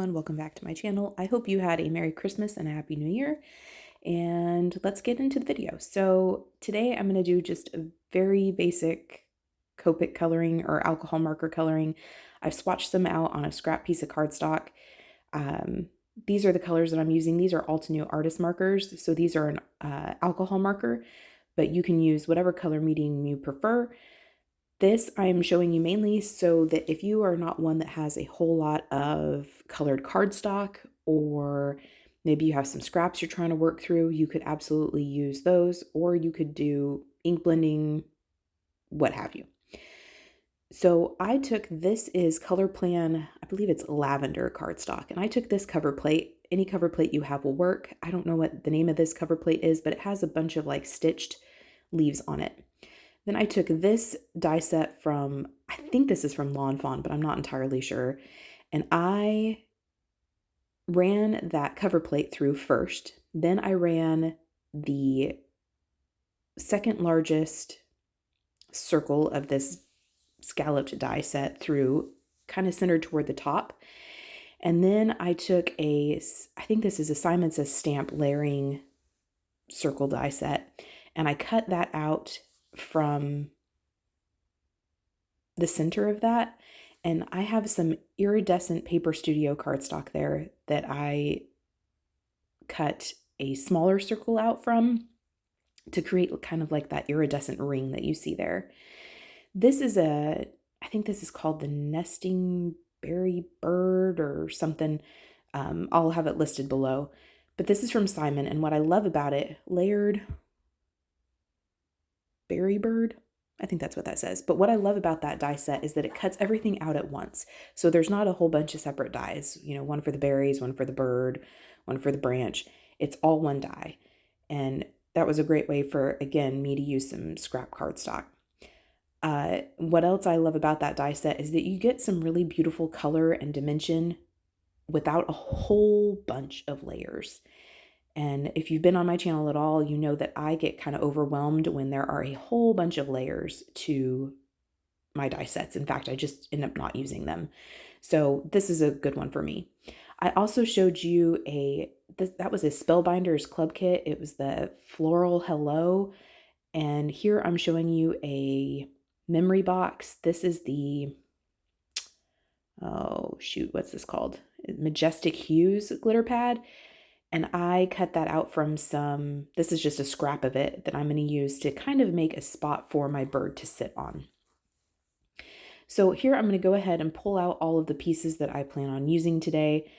everyone, welcome back to my channel. I hope you had a Merry Christmas and a Happy New Year, and let's get into the video. So today I'm going to do just a very basic Copic coloring or alcohol marker coloring. I've swatched them out on a scrap piece of cardstock. These are the colors that I'm using. These are Altenew artist markers, so these are an alcohol marker, but you can use whatever color medium you prefer. This I am showing you mainly so that if you are not one that has a whole lot of colored cardstock, or maybe you have some scraps you're trying to work through, you could absolutely use those, or you could do ink blending, what have you. So I took, this is Color Plan, I believe it's lavender cardstock, and I took this cover plate. Any cover plate you have will work. I don't know what the name of this cover plate is, but it has a bunch of like stitched leaves on it. Then I took this die set from, I think this is from Lawn Fawn, but I'm not entirely sure. And I ran that cover plate through first. Then I ran the second largest circle of this scalloped die set through, kind of centered toward the top. And then I took I think this is a Simon Says Stamp layering circle die set, and I cut that out from the center of that, and I have some iridescent Paper Studio cardstock there that I cut a smaller circle out from to create kind of like that iridescent ring that you see there. This is I think this is called the nesting berry bird or something. I'll have it listed below, but this is from Simon, and what I love about it, layered berry bird, I think that's what that says. But what I love about that die set is that it cuts everything out at once. So there's not a whole bunch of separate dies, you know, one for the berries, one for the bird, one for the branch. It's all one die. And that was a great way for, again, me to use some scrap cardstock. What else I love about that die set is that you get some really beautiful color and dimension without a whole bunch of layers. And if you've been on my channel at all, you know that I get kind of overwhelmed when there are a whole bunch of layers to my die sets. In fact, I just end up not using them. So this is a good one for me. I also showed you that was a Spellbinders club kit. It was the Floral Hello. And here I'm showing you a memory box. This is the, oh shoot, what's this called? Majestic Hues glitter pad. And I cut that out from this is just a scrap of it that I'm going to use to kind of make a spot for my bird to sit on. So here I'm going to go ahead and pull out all of the pieces that I plan on using today.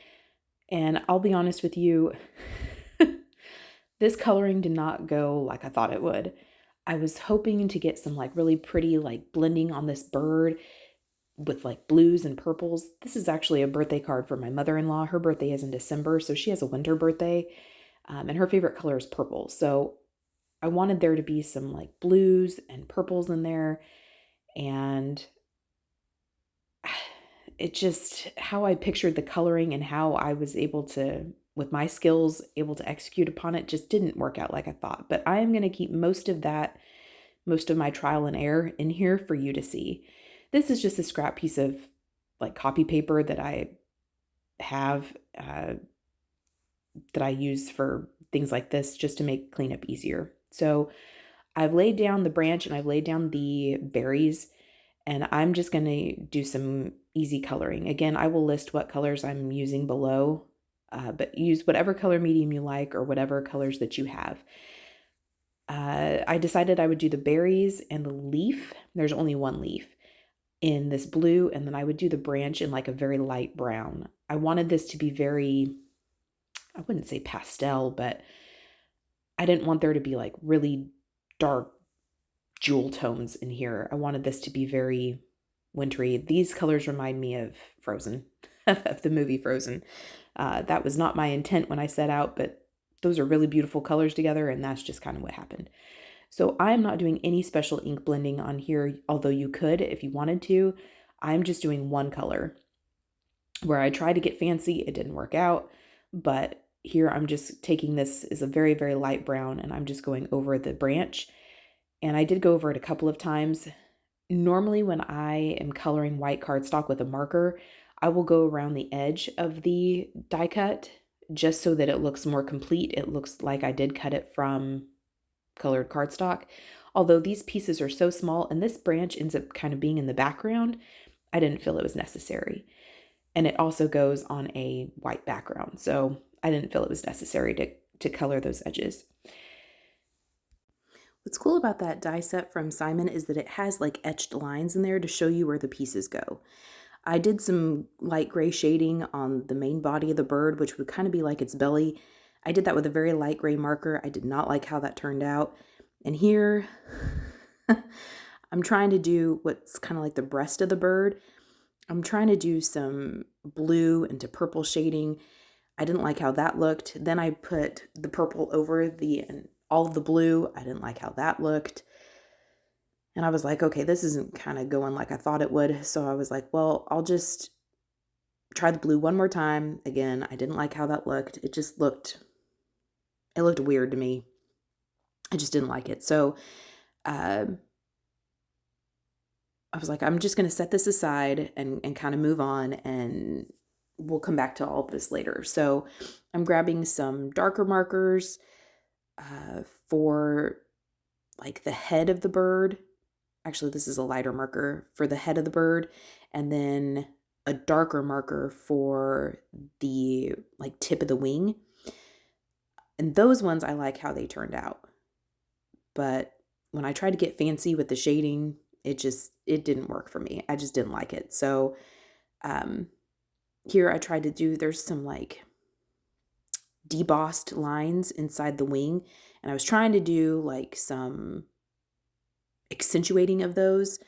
And I'll be honest with you, this coloring did not go like I thought it would. I was hoping to get some like really pretty like blending on this bird with like blues and purples. This is actually a birthday card for my mother-in-law. Her birthday is in December, so she has a winter birthday, and her favorite color is purple. So I wanted there to be some like blues and purples in there, and it just, how I pictured the coloring and how I was able to, with my skills, able to execute upon it just didn't work out like I thought. But I am going to keep most of my trial and error in here for you to see. This is just a scrap piece of like copy paper that I have, that I use for things like this just to make cleanup easier. So I've laid down the branch and I've laid down the berries, and I'm just going to do some easy coloring. Again, I will list what colors I'm using below, but use whatever color medium you like or whatever colors that you have. I decided I would do the berries and the leaf. There's only one leaf in this blue, and then I would do the branch in like a very light brown. I wanted this to be very, I wouldn't say pastel, but I didn't want there to be like really dark jewel tones in here. I wanted this to be very wintry. These colors remind me of Frozen, of the movie Frozen. That was not my intent when I set out, but those are really beautiful colors together, and that's just kind of what happened. So I'm not doing any special ink blending on here, although you could if you wanted to. I'm just doing one color. Where I tried to get fancy, it didn't work out, but here I'm just taking this as a very, very light brown, and I'm just going over the branch. And I did go over it a couple of times. Normally when I am coloring white cardstock with a marker, I will go around the edge of the die cut just so that it looks more complete. It looks like I did cut it from colored cardstock. Although these pieces are so small and this branch ends up kind of being in the background, I didn't feel it was necessary. And it also goes on a white background, so I didn't feel it was necessary to color those edges. What's cool about that die set from Simon is that it has like etched lines in there to show you where the pieces go. I did some light gray shading on the main body of the bird, which would kind of be like its belly. I did that with a very light gray marker. I did not like how that turned out. And here, I'm trying to do what's kind of like the breast of the bird. I'm trying to do some blue into purple shading. I didn't like how that looked. Then I put the purple over all of the blue. I didn't like how that looked. And I was like, okay, this isn't kind of going like I thought it would. So I was like, well, I'll just try the blue one more time. Again, I didn't like how that looked. It looked weird to me. I just didn't like it. So I was like, I'm just going to set this aside and kind of move on, and we'll come back to all of this later. So I'm grabbing some darker markers for like the head of the bird. Actually, this is a lighter marker for the head of the bird, and then a darker marker for the like tip of the wing. And those ones, I like how they turned out. But when I tried to get fancy with the shading, it didn't work for me. I just didn't like it. So here I tried to do, there's some like debossed lines inside the wing, and I was trying to do like some accentuating of those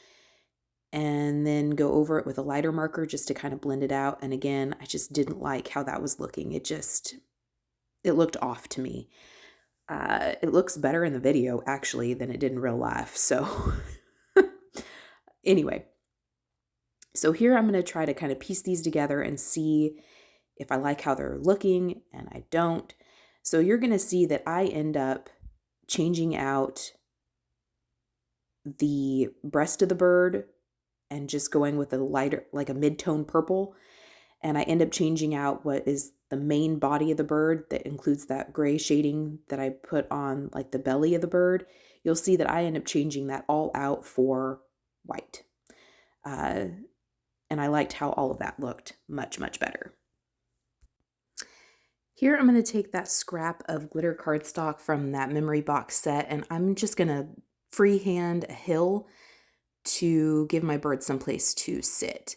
and then go over it with a lighter marker just to kind of blend it out. And again, I just didn't like how that was looking. It looked off to me. It looks better in the video actually than it did in real life. So anyway, so here I'm going to try to kind of piece these together and see if I like how they're looking, and I don't. So you're going to see that I end up changing out the breast of the bird and just going with a lighter, like a mid-tone purple. And I end up changing out what is the main body of the bird that includes that gray shading that I put on like the belly of the bird. You'll see that I end up changing that all out for white. And I liked how all of that looked much, much better. Here I'm going to take that scrap of glitter cardstock from that memory box set, and I'm just going to freehand a hill to give my bird someplace to sit.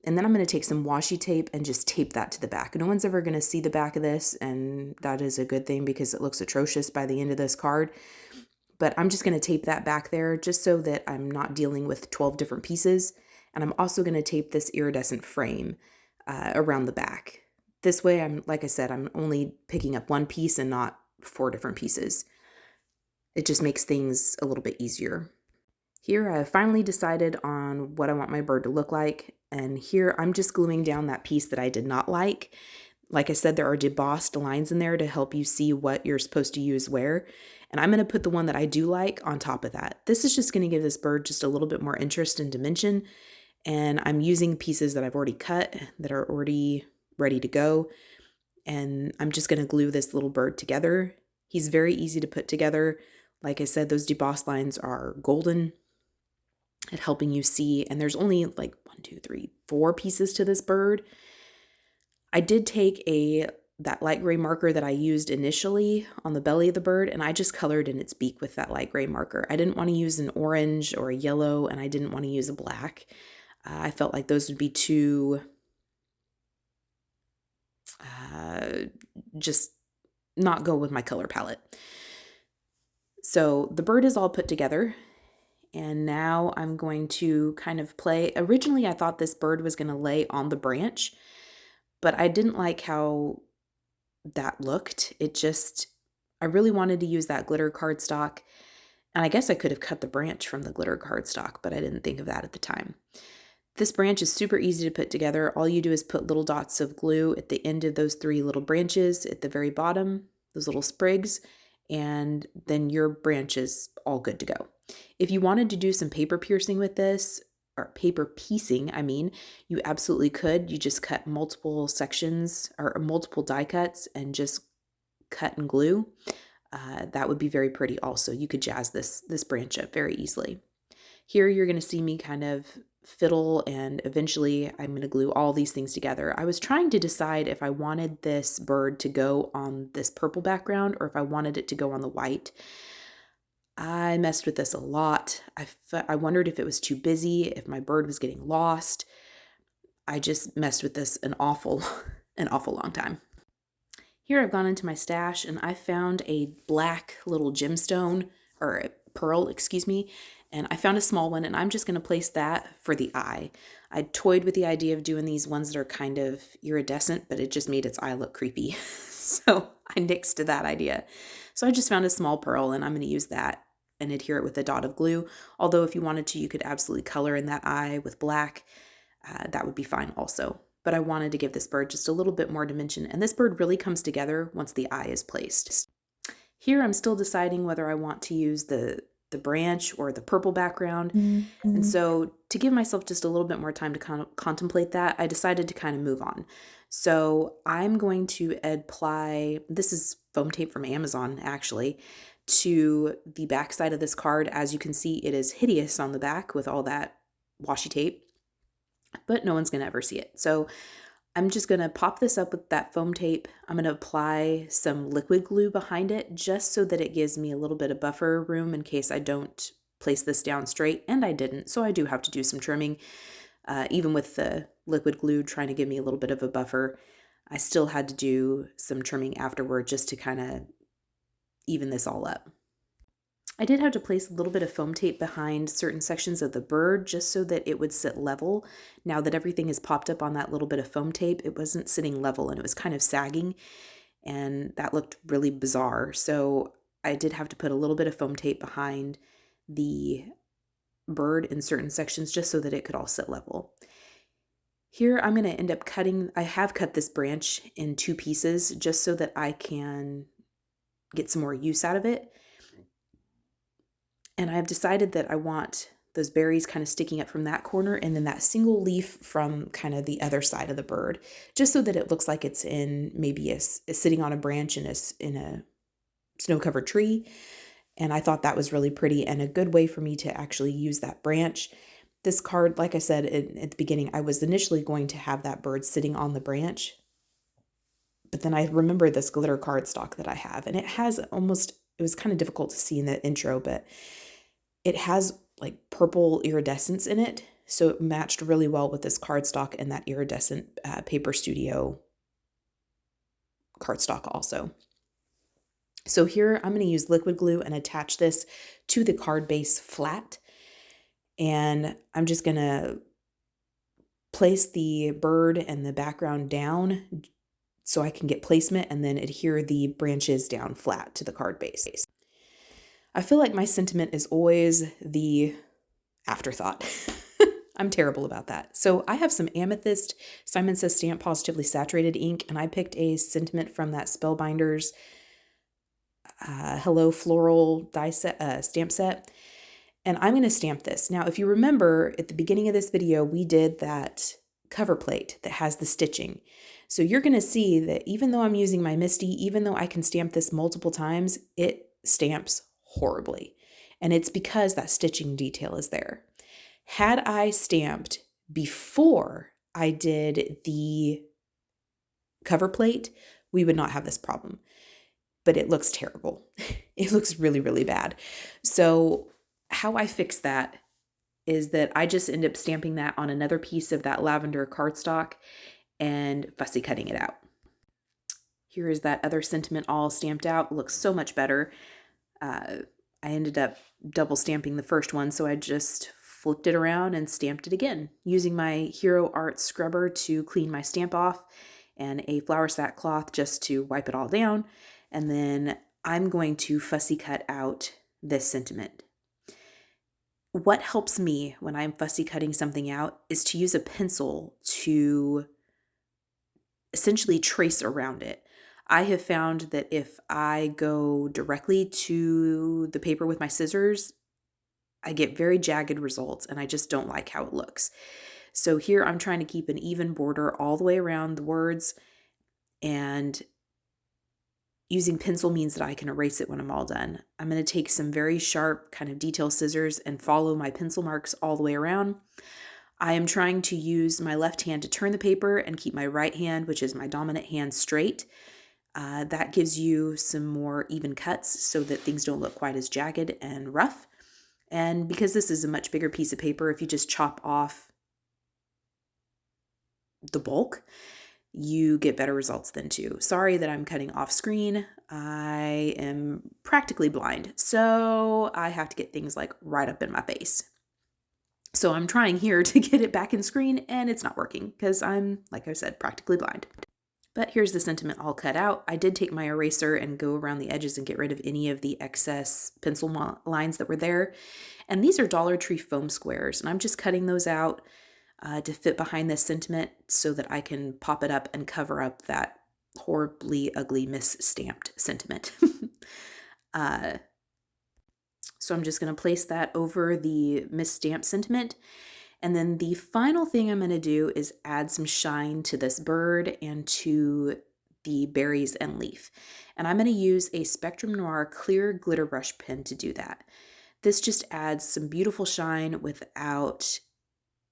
And then I'm going to take some washi tape and just tape that to the back. No one's ever going to see the back of this, and that is a good thing because it looks atrocious by the end of this card. But I'm just going to tape that back there just so that I'm not dealing with 12 different pieces. And I'm also going to tape this iridescent frame around the back. This way, like I said, I'm only picking up one piece and not 4 different pieces. It just makes things a little bit easier. Here I finally decided on what I want my bird to look like, and here I'm just gluing down that piece that I did not like. Like I said, there are debossed lines in there to help you see what you're supposed to use where, and I'm going to put the one that I do like on top of that. This is just going to give this bird just a little bit more interest and dimension, and I'm using pieces that I've already cut that are already ready to go, and I'm just going to glue this little bird together. He's very easy to put together. Like I said, those debossed lines are golden at helping you see, and there's only like 1, 2, 3, 4 pieces to this bird. I did take that light gray marker that I used initially on the belly of the bird, and I just colored in its beak with that light gray marker. I didn't want to use an orange or a yellow, and I didn't want to use a black. I felt like those would be too just not go with my color palette. So the bird is all put together, and now I'm going to kind of play. Originally, I thought this bird was going to lay on the branch, but I didn't like how that looked. I really wanted to use that glitter cardstock, and I guess I could have cut the branch from the glitter cardstock, but I didn't think of that at the time. This branch is super easy to put together. All you do is put little dots of glue at the end of those 3 little branches at the very bottom, those little sprigs, and then your branch is all good to go. If you wanted to do some paper piercing with this, or paper piecing, I mean, you absolutely could. You just cut multiple sections or multiple die cuts and just cut and glue. That would be very pretty also. You could jazz this branch up very easily. Here you're going to see me kind of fiddle, and eventually I'm going to glue all these things together. I was trying to decide if I wanted this bird to go on this purple background or if I wanted it to go on the white. I messed with this a lot. I wondered if it was too busy, if my bird was getting lost. I just messed with this an awful long time. Here I've gone into my stash and I found a black little gemstone, or a pearl, excuse me, and I found a small one, and I'm just going to place that for the eye. I toyed with the idea of doing these ones that are kind of iridescent, but it just made its eye look creepy. So I nixed to that idea. So I just found a small pearl, and I'm going to use that and adhere it with a dot of glue. Although if you wanted to, you could absolutely color in that eye with black. That would be fine also. But I wanted to give this bird just a little bit more dimension, and this bird really comes together once the eye is placed. Here I'm still deciding whether I want to use the branch or the purple background. And so to give myself just a little bit more time to contemplate that, I decided to kind of move on. So I'm going to apply, this is foam tape from Amazon actually, to the back side of this card. As you can see, it is hideous on the back with all that washi tape, but no one's going to ever see it. So I'm just going to pop this up with that foam tape. I'm going to apply some liquid glue behind it just so that it gives me a little bit of buffer room in case I don't place this down straight, and I didn't, so I do have to do some trimming. Even with the liquid glue trying to give me a little bit of a buffer, I still had to do some trimming afterward just to kind of even this all up. I did have to place a little bit of foam tape behind certain sections of the bird just so that it would sit level. Now that everything is popped up on that little bit of foam tape, it wasn't sitting level and it was kind of sagging, and that looked really bizarre. So I did have to put a little bit of foam tape behind the bird in certain sections just so that it could all sit level. Here I'm going to end up cutting, I have cut this branch in 2 pieces just so that I can get some more use out of it. And I've decided that I want those berries kind of sticking up from that corner and then that single leaf from kind of the other side of the bird, just so that it looks like it's in maybe is sitting on a branch in a snow-covered tree. And I thought that was really pretty and a good way for me to actually use that branch. This card, like I said at the beginning, I was initially going to have that bird sitting on the branch, but then I remember this glitter cardstock that I have, and it has almost, it was kind of difficult to see in the intro, but it has like purple iridescence in it, so it matched really well with this cardstock and that iridescent Paper Studio cardstock also. So here I'm going to use liquid glue and attach this to the card base flat, and I'm just going to place the bird and the background down so I can get placement and then adhere the branches down flat to the card base. I feel like my sentiment is always the afterthought. I'm terrible about that. So I have some Amethyst Simon Says Stamp Positively Saturated ink, and I picked a sentiment from that Spellbinders Hello Floral die set, stamp set, and I'm going to stamp this. Now, if you remember at the beginning of this video, we did that cover plate that has the stitching. So you're going to see that even though I'm using my MISTI, even though I can stamp this multiple times, it stamps horribly. And it's because that stitching detail is there. Had I stamped before I did the cover plate, we would not have this problem. But it looks terrible. It looks really, really bad. So how I fix that is that I just end up stamping that on another piece of that lavender cardstock and fussy cutting it out. Here is that other sentiment all stamped out. It looks so much better. I ended up double stamping the first one, so I just flipped it around and stamped it again using my Hero Art scrubber to clean my stamp off and a flour sack cloth just to wipe it all down. And then I'm going to fussy cut out this sentiment. What helps me when I'm fussy cutting something out is to use a pencil to essentially trace around it. I have found that if I go directly to the paper with my scissors, I get very jagged results and I just don't like how it looks. So here I'm trying to keep an even border all the way around the words, and using pencil means that I can erase it when I'm all done. I'm going to take some very sharp kind of detail scissors and follow my pencil marks all the way around. I am trying to use my left hand to turn the paper and keep my right hand, which is my dominant hand, straight. That gives you some more even cuts so that things don't look quite as jagged and rough. And because this is a much bigger piece of paper, if you just chop off the bulk, you get better results then too. Sorry that I'm cutting off screen. I am practically blind, so I have to get things like right up in my face. So I'm trying here to get it back in screen, and it's not working because I'm, like I said, practically blind. But here's the sentiment all cut out. I did take my eraser and go around the edges and get rid of any of the excess pencil lines that were there. And these are Dollar Tree foam squares, and I'm just cutting those out to fit behind this sentiment so that I can pop it up and cover up that horribly ugly misstamped sentiment. So I'm just going to place that over the misstamped sentiment. And then the final thing I'm going to do is add some shine to this bird and to the berries and leaf. And I'm going to use a Spectrum Noir clear glitter brush pen to do that. This just adds some beautiful shine without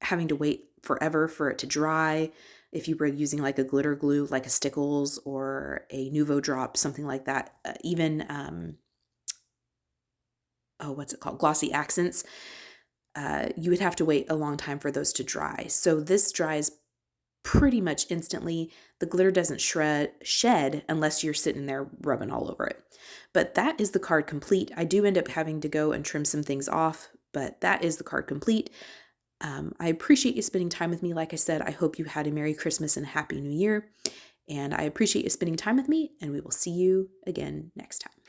having to wait forever for it to dry. If you were using like a glitter glue, like a Stickles or a Nuvo Drop, something like that, even, what's it called? Glossy accents. You would have to wait a long time for those to dry. So this dries pretty much instantly. The glitter doesn't shed unless you're sitting there rubbing all over it. But that is the card complete. I do end up having to go and trim some things off, but that is the card complete. I appreciate you spending time with me. Like I said, I hope you had a Merry Christmas and Happy New Year. And I appreciate you spending time with me, and we will see you again next time.